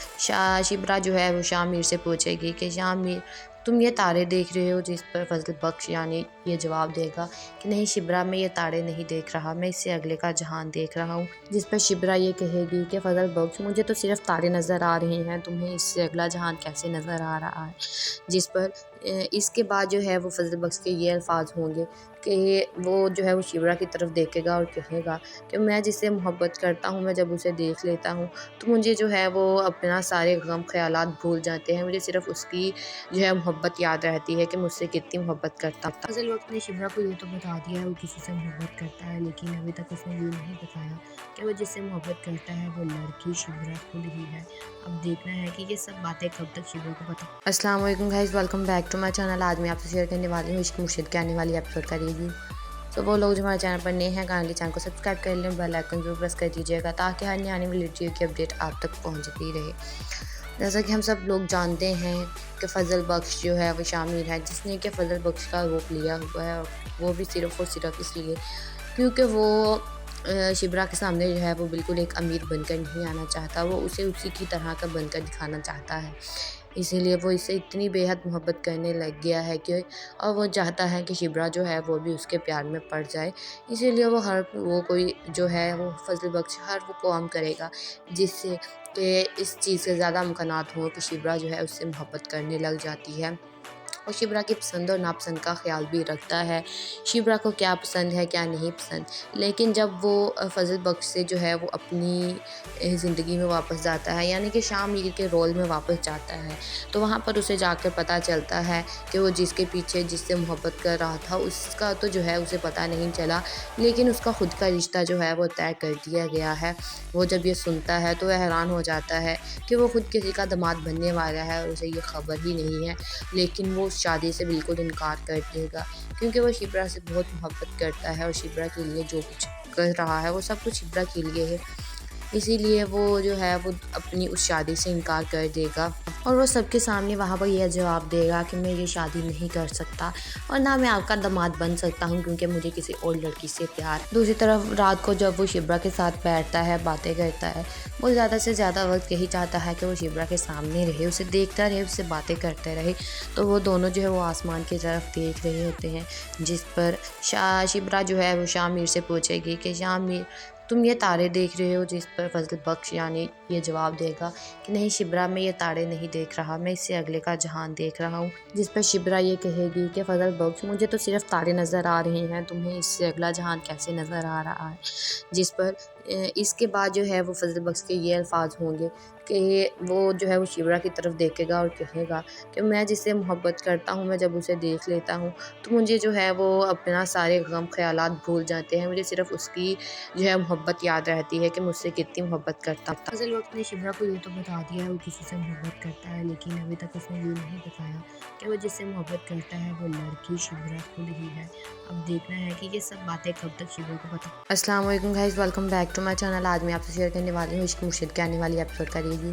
शिब्रा जो है वो शाह मीर से पूछेगी कि शाह मीर, तुम ये तारे देख रहे हो? जिस पर फ़ज़ल बख्श यानी ये जवाब देगा कि नहीं शिब्रा, मैं ये तारे नहीं देख रहा, मैं इससे अगले का जहान देख रहा हूँ। जिस पर शिब्रा ये कहेगी कि फ़ज़ल बख्श, मुझे तो सिर्फ तारे नज़र आ रहे हैं, तुम्हें इससे अगला जहान कैसे नज़र आ रहा है। जिस पर इसके बाद जो है वो फ़ज़ल बख्श के ये अल्फाज होंगे कि वो जो है वो शिब्रा की तरफ देखेगा और कहेगा कि मैं जिससे मोहब्बत करता हूँ, मैं जब उसे देख लेता हूँ तो मुझे जो है वो अपना सारे गम ख़यालात भूल जाते हैं, मुझे सिर्फ उसकी जो है मोहब्बत याद रहती है कि मुझसे कितनी मोहब्बत करता था। फ़ज़ल वक्त ने शिब्रा को ये तो बता दिया है वो किसी से मोहब्बत करता है, लेकिन अभी तक उसने ये नहीं बताया कि वो जिससे मोहब्बत करता है वो लड़की शिब्रा खुद ही है। अब देखना है कि ये सब बातें कब तक शिब्रा को पता। अस्सलाम वालेकुम guys, welcome back to my channel. आज मैं आपसे शेयर करने वाली हूँ इश्क मुर्शिद के आने वाली एपिसोड का रिव्यू। तो वो लोग जो हमारे चैनल पर नए हैं, काइंडली चैनल को सब्सक्राइब कर लें, बेल आइकन जरूर प्रेस कर दीजिएगा ताकि हर नई आने वाली वीडियो की अपडेट आप तक पहुँचती रहे। जैसा कि हम सब लोग जानते हैं कि फ़ज़ल बख्श जो है वो शाह मीर है, जिसने कि फ़ज़ल बख्श का रूप लिया हुआ है, और वो भी सिर्फ़ और सिर्फ इसलिए क्योंकि वो शिब्रा के सामने जो है वो बिल्कुल एक अमीर बनकर नहीं आना चाहता, वो उसे उसी की तरह का बनकर दिखाना चाहता है। इसीलिए वो इससे इतनी बेहद मोहब्बत करने लग गया है कि और वो चाहता है कि शिब्रा जो है वो भी उसके प्यार में पड़ जाए। इसीलिए वो कोई जो है वो फजल बख्श हर वो काम करेगा जिससे कि इस चीज़ से ज़्यादा इम्कानात हों कि शिब्रा जो है उससे मोहब्बत करने लग जाती है और शिब्रा की पसंद और नापसंद का ख़्याल भी रखता है। शिब्रा को क्या पसंद है, क्या नहीं पसंद। लेकिन जब वो फ़ज़ल बख्श से जो है वो अपनी ज़िंदगी में वापस जाता है, यानी कि शाह मीर के रोल में वापस जाता है, तो वहाँ पर उसे जाकर पता चलता है कि वो जिसके पीछे जिससे मोहब्बत कर रहा था उसका तो जो है उसे पता नहीं चला, लेकिन उसका खुद का रिश्ता जो है वो तय कर दिया गया है। वो जब ये सुनता है तो वह हैरान हो जाता है कि वो खुद किसी का दामाद बनने वाला है और उसे ये ख़बर ही नहीं है। लेकिन वो उस शादी से बिल्कुल इनकार कर देगा क्योंकि वो शिप्रा से बहुत मोहब्बत करता है और शिप्रा के लिए जो कुछ कर रहा है वो सब कुछ शिप्रा के लिए है। इसीलिए वो जो है वो अपनी उस शादी से इनकार कर देगा और वो सबके सामने वहाँ पर यह जवाब देगा कि मैं ये शादी नहीं कर सकता और ना मैं आपका दामाद बन सकता हूँ क्योंकि मुझे किसी और लड़की से प्यार। दूसरी तरफ रात को जब वो शिब्रा के साथ बैठता है, बातें करता है, वो ज़्यादा से ज़्यादा वक्त यही चाहता है कि वो शिब्रा के सामने रहे, उसे देखता रहे, उससे बातें करते रहे। तो वो दोनों जो है वो आसमान की तरफ देख रहे होते हैं, जिस पर शिब्रा जो है वो शाह मीर से पूछेगी कि शाह मीर तुम ये तारे देख रहे हो, जिस पर फजल बख्श यानी ये जवाब देगा कि नहीं शिब्रा, मैं ये तारे नहीं देख रहा, मैं इससे अगले का जहान देख रहा हूँ। जिस पर शिब्रा ये कहेगी कि फजल बख्श मुझे तो सिर्फ तारे नज़र आ रहे हैं, तुम्हें इससे अगला जहान कैसे नज़र आ रहा है। जिस पर इसके बाद जो है वो फजल बख्श के ये अल्फाज होंगे कि वो जो है वो शिब्रा की तरफ देखेगा और कहेगा कि मैं जिससे मोहब्बत करता हूँ, मैं जब उसे देख लेता हूँ तो मुझे जो है वो अपना सारे गम ख्यालात भूल जाते हैं, मुझे सिर्फ उसकी जो है मोहब्बत याद रहती है कि मुझसे कितनी मोहब्बत करता था। फजल वक्त ने शिब्रा को ये तो बता दिया है वो किसी से मोहब्बत करता है, लेकिन अभी तक उसने ये नहीं बताया कि वो जिससे मोहब्बत करता है वो लड़की शिब्रा खुद ही है। अब देखना है कि ये सब बातें कब तक शिब्रा को पता। अस्सलाम वालेकुम guys, welcome back to my channel. आज मैं आपसे शेयर करने वाली हूँ इश्क मुर्शिद के आने वाली एपिसोड का रिव्यू।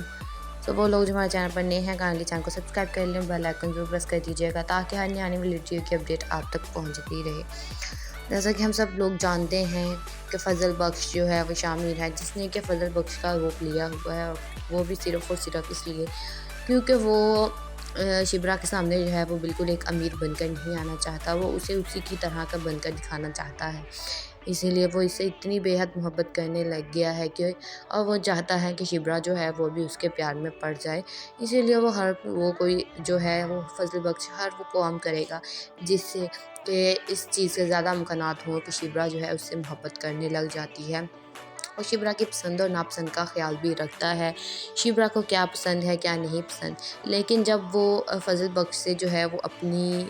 तो वो लोग जो हमारे चैनल पर नए हैं, काइंडली चैनल को सब्सक्राइब कर लें, बेल आइकन जरूर प्रेस कर दीजिएगा ताकि हर आने वाली वीडियो की अपडेट आप तक पहुँचती रहे। जैसा कि हम सब लोग जानते हैं कि फजल बख्श जो है वो शाह मीर है जिसने कि फजल बख्श का रूप लिया हुआ है, और वो भी सिर्फ़ और सिर्फ इसलिए क्योंकि वो शिब्रा के सामने जो है वो बिल्कुल एक अमीर बनकर नहीं आना चाहता, वो उसे उसी की तरह का बनकर दिखाना चाहता है। इसीलिए वो इससे इतनी बेहद मोहब्बत करने लग गया है कि और वो चाहता है कि शिब्रा जो है वो भी उसके प्यार में पड़ जाए। इसीलिए वो कोई जो है वो फजल बख्श हर वो काम करेगा जिससे कि इस चीज़ से ज़्यादा इम्कानात हों कि शिब्रा जो है उससे मोहब्बत करने लग जाती है और शिब्रा की पसंद और नापसंद का ख़्याल भी रखता है। शिब्रा को क्या पसंद है, क्या नहीं पसंद। लेकिन जब वो फजल बख्श से जो है वो अपनी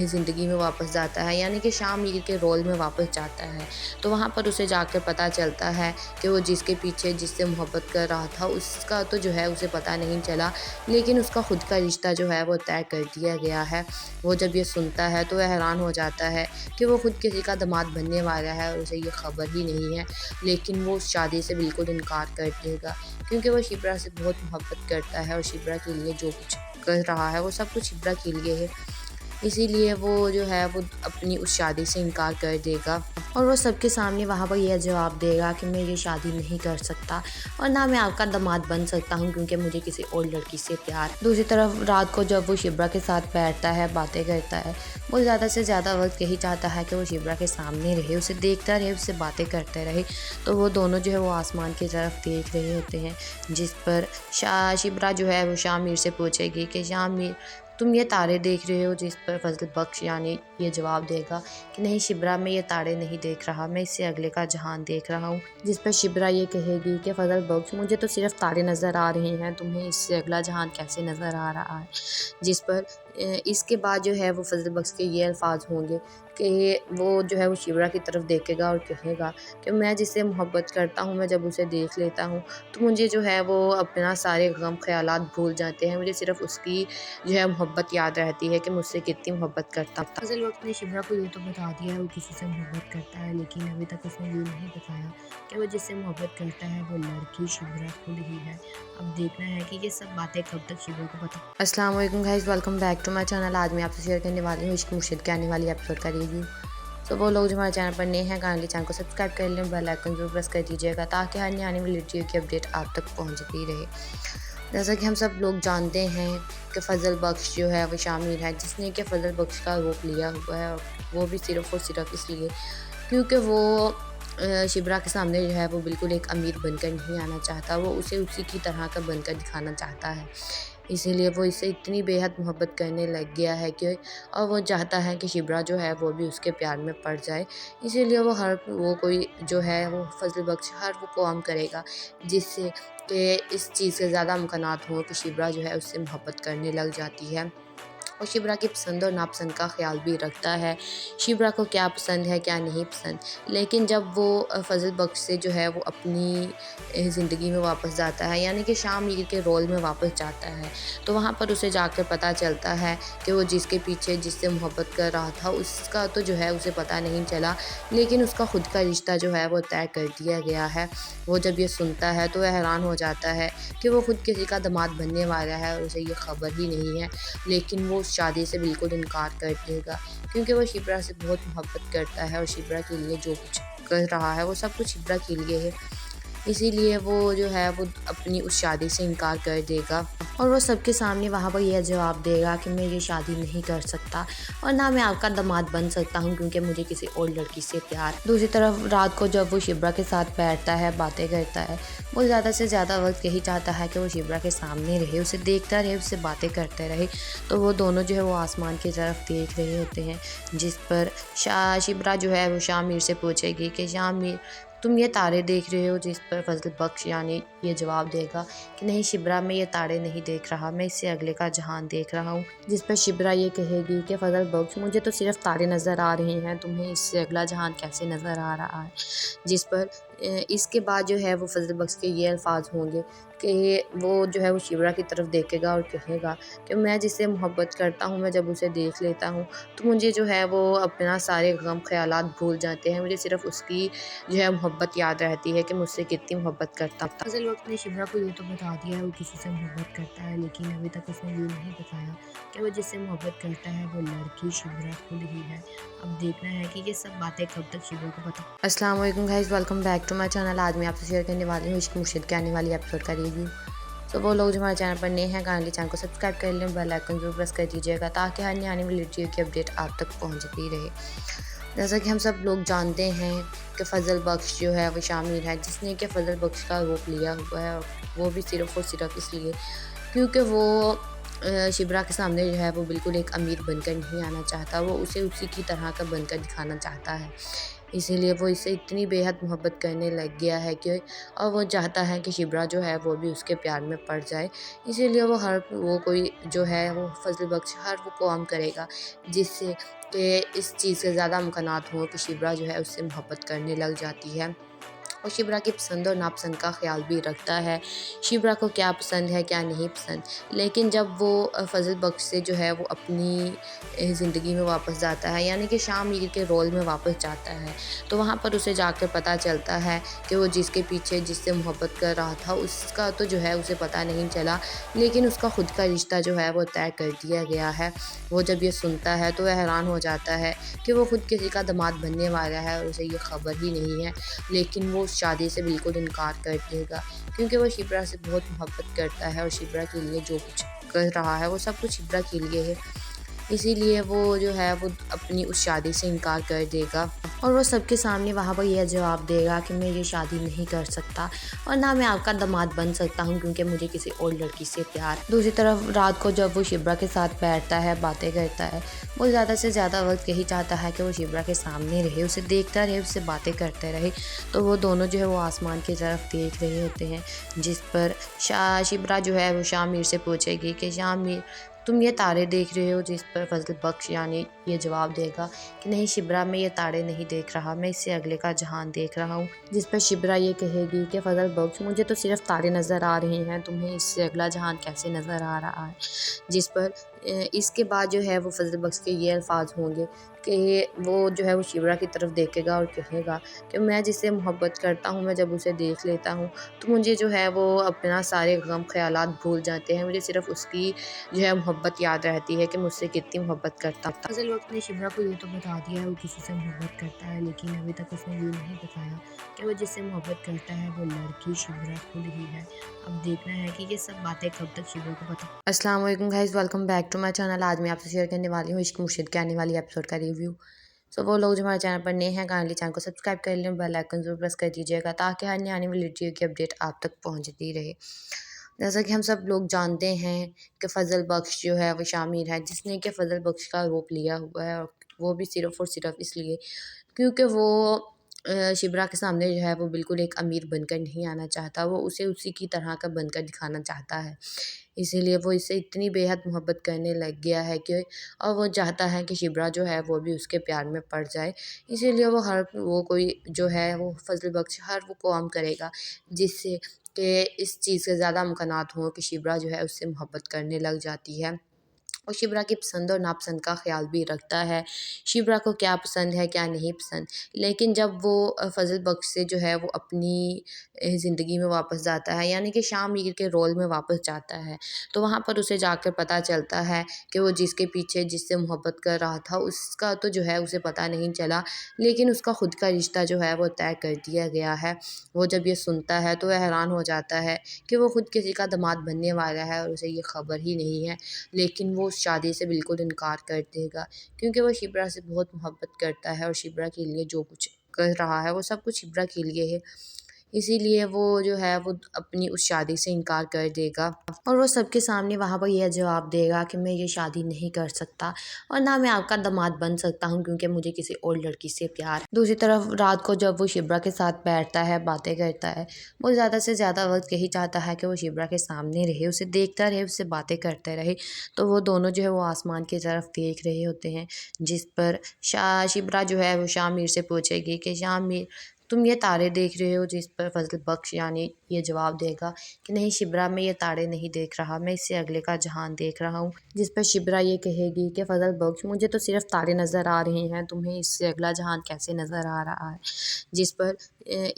ज़िंदगी में वापस जाता है, यानी कि शाह मीर के रोल में वापस जाता है, तो वहाँ पर उसे जाकर पता चलता है कि वो जिसके पीछे जिससे मोहब्बत कर रहा था उसका तो जो है उसे पता नहीं चला, लेकिन उसका खुद का रिश्ता जो है वो तय कर दिया गया है। वो जब ये सुनता है तो वह हैरान हो जाता है कि वो खुद किसी का दामाद बनने वाला है और उसे ये ख़बर ही नहीं है, लेकिन वो उस शादी से बिल्कुल इनकार कर देगा क्योंकि वो शिब्रा से बहुत मोहब्बत करता है और शिब्रा के लिए जो कुछ कर रहा है वो सब कुछ शिब्रा के लिए है। इसीलिए वो जो है वो अपनी उस शादी से इनकार कर देगा और वो सबके सामने वहाँ पर यह जवाब देगा कि मैं ये शादी नहीं कर सकता और ना मैं आपका दामाद बन सकता हूँ क्योंकि मुझे किसी और लड़की से प्यार। दूसरी तरफ रात को जब वो शिब्रा के साथ बैठता है, बातें करता है, वो ज़्यादा से ज़्यादा वक्त यही चाहता है कि वो शिब्रा के सामने रहे, उसे देखता रहे, उससे बातें करते रहे। तो वो दोनों जो है वो आसमान की तरफ देख रहे होते हैं, जिस पर शिब्रा जो है वो शाह मीर से पूछेगी कि शाह मीर तुम ये तारे देख रहे हो, जिस पर फजल बख्श यानी ये जवाब देगा कि नहीं शिब्रा, मैं ये तारे नहीं देख रहा, मैं इससे अगले का जहान देख रहा हूँ। जिस पर शिब्रा ये कहेगी कि फजल बख्श मुझे तो सिर्फ तारे नज़र आ रहे हैं, तुम्हें इससे अगला जहान कैसे नज़र आ रहा है। जिस पर इसके बाद जो है वो फजल बख्श के ये अल्फाज होंगे कि वो जो है वो शिब्रा की तरफ देखेगा और कहेगा कि मैं जिससे मोहब्बत करता हूँ, मैं जब उसे देख लेता हूँ तो मुझे जो है वो अपना सारे गम ख्यालात भूल जाते हैं, मुझे सिर्फ उसकी जो है मोहब्बत याद रहती है कि मुझसे कितनी मोहब्बत करता था। फजल वक्त ने शिब्रा को ये तो बता दिया है वो किसी से मोहब्बत करता है, लेकिन अभी तक उसने ये नहीं बताया कि वो जिससे मोहब्बत करता है वो लड़की शिब्रा खुद ही है। अब देखना है कि ये सब बातें कब तक शिब्रा को पता। अस्सलाम वालेकुम guys, welcome back to my channel. आज मैं आपसे शेयर करने वाली हूँ इश्क मुर्शिद के आने वाली एपिसोड का रिव्यू। तो वो लोग जो हमारे चैनल पर नए हैं काइंडली चैनल को सब्सक्राइब कर लें, बेल आइकन जरूर प्रेस कर दीजिएगा ताकि हर आने वाली वीडियो की अपडेट आप तक पहुंचती रहे। जैसा कि हम सब लोग जानते हैं कि फ़ज़ल बख्श जो है वो शामिर है जिसने कि फ़ज़ल बख्श का रूप लिया हुआ है, और वो भी सिर्फ़ और सिर्फ इसलिए क्योंकि वो शिब्रा के सामने जो है वो बिल्कुल एक अमीर बनकर नहीं आना चाहता, वो उसे उसी की तरह का बनकर दिखाना चाहता है। इसीलिए वो इससे इतनी बेहद मोहब्बत करने लग गया है कि और वो चाहता है कि शिब्रा जो है वो भी उसके प्यार में पड़ जाए। इसीलिए वो कोई जो है वो फ़ज़ल बख्श हर वो काम करेगा जिससे कि इस चीज़ से ज़्यादा इम्कानात हों कि शिब्रा जो है उससे मोहब्बत करने लग जाती है, और शिब्रा की पसंद और नापसंद का ख़्याल भी रखता है। शिब्रा को क्या पसंद है, क्या नहीं पसंद। लेकिन जब वो फ़ज़ल बख्श से जो है वो अपनी ज़िंदगी में वापस जाता है, यानी कि शाह मीर के रोल में वापस जाता है, तो वहाँ पर उसे जाकर पता चलता है कि वो जिसके पीछे जिससे मोहब्बत कर रहा था उसका तो जो है उसे पता नहीं चला, लेकिन उसका खुद का रिश्ता जो है वो तय कर दिया गया है। वो जब ये सुनता है तो वह हैरान हो जाता है कि वो खुद किसी का दामाद बनने वाला है और उसे ये खबर ही नहीं है। लेकिन वो उस शादी से बिल्कुल इनकार कर देगा क्योंकि वो शिप्रा से बहुत मोहब्बत करता है और शिप्रा के लिए जो कुछ कर रहा है वो सब कुछ शिप्रा के लिए है। इसीलिए वो जो है वो अपनी उस शादी से इनकार कर देगा, और वो सबके सामने वहाँ पर यह जवाब देगा कि मैं ये शादी नहीं कर सकता और ना मैं आपका दामाद बन सकता हूँ क्योंकि मुझे किसी और लड़की से प्यार। दूसरी तरफ रात को जब वो शिब्रा के साथ बैठता है, बातें करता है, वो ज़्यादा से ज़्यादा वक्त यही चाहता है कि वो शिब्रा के सामने रहे, उसे देखता रहे, उससे बातें करते रहे। तो वो दोनों जो है वो आसमान की तरफ देख रहे होते हैं, जिस पर शिब्रा जो है वो शाह मीर से पूछेगी कि शाह मीर तुम ये तारे देख रहे हो, जिस पर फ़ज़ल बख्श यानी ये जवाब देगा कि नहीं शिब्रा, मैं ये तारे नहीं देख रहा, मैं इससे अगले का जहान देख रहा हूँ। जिस पर शिब्रा ये कहेगी कि फ़ज़ल बख्श मुझे तो सिर्फ तारे नज़र आ रहे हैं, तुम्हें इससे अगला जहान कैसे नज़र आ रहा है। जिस पर इसके बाद जो है वो फ़ज़ल बख्श के ये अल्फाज होंगे कि वो जो है वो शिब्रा की तरफ देखेगा और कहेगा कि मैं जिससे मोहब्बत करता हूँ, मैं जब उसे देख लेता हूँ तो मुझे जो है वो अपना सारे गम ख़यालात भूल जाते हैं, मुझे सिर्फ उसकी जो है मोहब्बत याद रहती है कि मुझसे कितनी मोहब्बत करता था। फ़ज़ल वक्त ने शिब्रा को ये तो बता दिया है वो किसी से मोहब्बत करता है, लेकिन अभी तक उसने ये नहीं बताया कि वो जिससे मोहब्बत करता है वो लड़की शिब्रा खुद ही है। अब देखना है कि ये सब बातें कब तक शिब्रा को पता। अस्सलाम वालेकुम guys, welcome back to my channel. आज मैं आपसे शेयर करने वाली हूँ इश्क मुर्शिद के आने वाली एपिसोड का रिव्यू। तो वो लोग जो हमारे चैनल पर नए हैं काइंडली चैनल को सब्सक्राइब कर लें, बेल आइकन जरूर प्रेस कर दीजिएगा ताकि हर आने वाली वीडियो की अपडेट आप तक पहुँचती रहे। जैसा कि हम सब लोग जानते हैं कि फ़ज़ल बख्श जो है वो शामिर है जिसने कि फ़ज़ल बख्श का रूप लिया हुआ है, और वो भी सिर्फ़ और सिर्फ इसलिए क्योंकि वो शिब्रा के सामने जो है वो बिल्कुल एक अमीर बनकर नहीं आना चाहता, वो उसे उसी की तरह का बनकर दिखाना चाहता है। इसीलिए वो इससे इतनी बेहद मोहब्बत करने लग गया है कि और वो चाहता है कि शिब्रा जो है वो भी उसके प्यार में पड़ जाए। इसीलिए वो कोई जो है वो फ़ज़ल बख्श हर वो काम करेगा जिससे कि इस चीज़ से ज़्यादा इम्कानात हों कि शिब्रा जो है उससे मोहब्बत करने लग जाती है, और शिब्रा की पसंद और नापसंद का ख़्याल भी रखता है। शिब्रा को क्या पसंद है, क्या नहीं पसंद। लेकिन जब वो फ़ज़ल बख्श से जो है वो अपनी ज़िंदगी में वापस जाता है, यानी कि शाह मीर के रोल में वापस जाता है, तो वहाँ पर उसे जाकर पता चलता है कि वो जिसके पीछे जिससे मोहब्बत कर रहा था उसका तो जो है उसे पता नहीं चला, लेकिन उसका खुद का रिश्ता जो है वो तय कर दिया गया है। वो जब ये सुनता है तो वह हैरान हो जाता है कि वो खुद किसी का दामाद बनने वाला है और उसे ये खबर ही नहीं है। लेकिन वो उस शादी से बिल्कुल इनकार कर देगा क्योंकि वो शिब्रा से बहुत मोहब्बत करता है और शिब्रा के लिए जो कुछ कर रहा है वो सब कुछ शिब्रा के लिए है। इसीलिए वो जो है वो अपनी उस शादी से इनकार कर देगा, और वो सबके सामने वहाँ पर यह जवाब देगा कि मैं ये शादी नहीं कर सकता और ना मैं आपका दामाद बन सकता हूँ क्योंकि मुझे किसी और लड़की से प्यार। दूसरी तरफ रात को जब वो शिब्रा के साथ बैठता है, बातें करता है, वो ज़्यादा से ज़्यादा वक्त यही चाहता है कि वो शिब्रा के सामने रहे, उसे देखता रहे, उससे बातें करते रहे। तो वो दोनों जो है वो आसमान की तरफ देख रहे होते हैं, जिस पर शिब्रा जो है वो शाह मीर से पूछेगी कि शाह मीर तुम ये तारे देख रहे हो, जिस पर फ़ज़ल बख्श यानी ये जवाब देगा कि नहीं शिब्रा, मैं ये तारे नहीं देख रहा, मैं इससे अगले का जहान देख रहा हूँ। जिस पर शिब्रा ये कहेगी कि फ़ज़ल बख्श मुझे तो सिर्फ तारे नज़र आ रहे हैं, तुम्हें इससे अगला जहान कैसे नज़र आ रहा है। जिस पर इसके बाद जो है वो फ़ज़ल बख्श के ये अल्फाज होंगे कि वो जो है वो शिब्रा की तरफ देखेगा और कहेगा कि मैं जिससे मोहब्बत करता हूँ, मैं जब उसे देख लेता हूँ तो मुझे जो है वो अपना सारे गम ख़यालात भूल जाते हैं, मुझे सिर्फ उसकी जो है मोहब्बत याद रहती है कि मुझसे कितनी मोहब्बत करता था। फ़ज़ल वक्त ने शिमरा को ये तो बता दिया है वो किसी से मोहब्बत करता है, लेकिन अभी तक उसने ये नहीं बताया कि वो जिससे मोहब्बत करता है वो लड़की शिमरा खुद ही है। अब देखना है कि ये सब बातें कब तक शिमरा को पता। अस्सलाम वालेकुम guys, welcome back to my channel. आज मैं आपसे शेयर करने वाली हूँ इश्क मुर्शिद के आने वाली एपिसोड का रिव्यू। सो वो लोग जो हमारे चैनल पर नए हैं, काइंडली चैनल को सब्सक्राइब कर लें, बेल आइकन जरूर प्रेस कर दीजिएगा ताकि हर आने वाली वीडियो की अपडेट आप तक पहुँचती रहे। जैसा कि हम सब लोग जानते हैं कि फ़ज़ल बख्श जो है वो शामिर है, जिसने कि फ़ज़ल बख्श का रोप लिया हुआ है, और वो भी सिर्फ़ और सिर्फ़ इसलिए क्योंकि वो शिब्रा के सामने जो है वो बिल्कुल एक अमीर बनकर नहीं आना चाहता, वो उसे उसी की तरह का बनकर दिखाना चाहता है। इसीलिए वो इससे इतनी बेहद मोहब्बत करने लग गया है कि और वो चाहता है कि शिब्रा जो है वो भी उसके प्यार में पड़ जाए। इसीलिए वो कोई जो है वो फ़ज़ल बख्श हर वो काम करेगा जिससे कि इस चीज़ के ज़्यादा इम्कानात हों कि शिब्रा जो है उससे मोहब्बत करने लग जाती है। और शिब्रा की पसंद और नापसंद का ख़्याल भी रखता है, शिब्रा को क्या पसंद है, क्या नहीं पसंद। लेकिन जब वो फ़ज़ल बख्श से जो है वो अपनी ज़िंदगी में वापस जाता है, यानी कि शाह मीर के रोल में वापस जाता है, तो वहाँ पर उसे जाकर पता चलता है कि वो जिसके पीछे जिससे मोहब्बत कर रहा था, उसका तो जो है उसे पता नहीं चला, लेकिन उसका खुद का रिश्ता जो है वो तय कर दिया गया है। वो जब ये सुनता है तो वह हैरान हो जाता है कि वो खुद किसी का दामाद बनने वाला है और उसे ये खबर ही नहीं है। लेकिन वो उस शादी से बिल्कुल इनकार कर देगा क्योंकि वो शिप्रा से बहुत मोहब्बत करता है और शिप्रा के लिए जो कुछ कर रहा है वो सब कुछ शिप्रा के लिए है। इसीलिए वो जो है वो अपनी उस शादी से इनकार कर देगा और वो सबके सामने वहाँ पर यह जवाब देगा कि मैं ये शादी नहीं कर सकता और ना मैं आपका दामाद बन सकता हूँ क्योंकि मुझे किसी और लड़की से प्यार है। दूसरी तरफ रात को जब वो शिब्रा के साथ बैठता है, बातें करता है, वो ज़्यादा से ज़्यादा वक्त यही चाहता है कि वो शिब्रा के सामने रहे, उसे देखता रहे, उससे बातें करते रहे। तो वो दोनों जो है वो आसमान की तरफ देख रहे होते हैं, जिस पर शिब्रा जो है वो शाह मीर से पूछेगी कि शाह मीर तुम ये तारे देख रहे हो, जिस पर फ़ज़ल बख्श यानी ये जवाब देगा कि नहीं शिब्रा, मैं ये तारे नहीं देख रहा, मैं इससे अगले का जहान देख रहा हूँ। जिस पर शिब्रा ये कहेगी कि फ़ज़ल बख्श मुझे तो सिर्फ़ तारे नज़र आ रहे हैं, तुम्हें इससे अगला जहान कैसे नज़र आ रहा है। जिस पर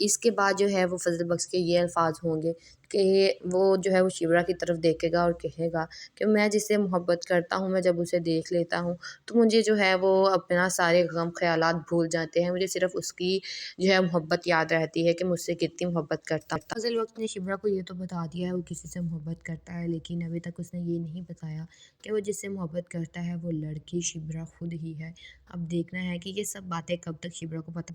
इसके बाद जो है वो फ़ज़ल बख्श के ये अल्फ़ाज़ होंगे कि वो जो है वो शिब्रा की तरफ देखेगा और कहेगा कि मैं जिससे मोहब्बत करता हूँ, मैं जब उसे देख लेता हूँ तो मुझे जो है वो अपना सारे गम ख़यालात भूल जाते हैं, मुझे सिर्फ़ उसकी जो है मोहब्बत याद रहती है कि मुझसे कितनी मोहब्बत करता था। फ़ज़ल वक़्त ने शिब्रा को ये तो बता दिया है वो किसी से मोहब्बत करता है, लेकिन अभी तक उसने ये नहीं बताया कि वो जिससे मोहब्बत करता है वो लड़की शिब्रा खुद ही है। अब देखना है कि ये सब बातें कब तक शिब्रा को पता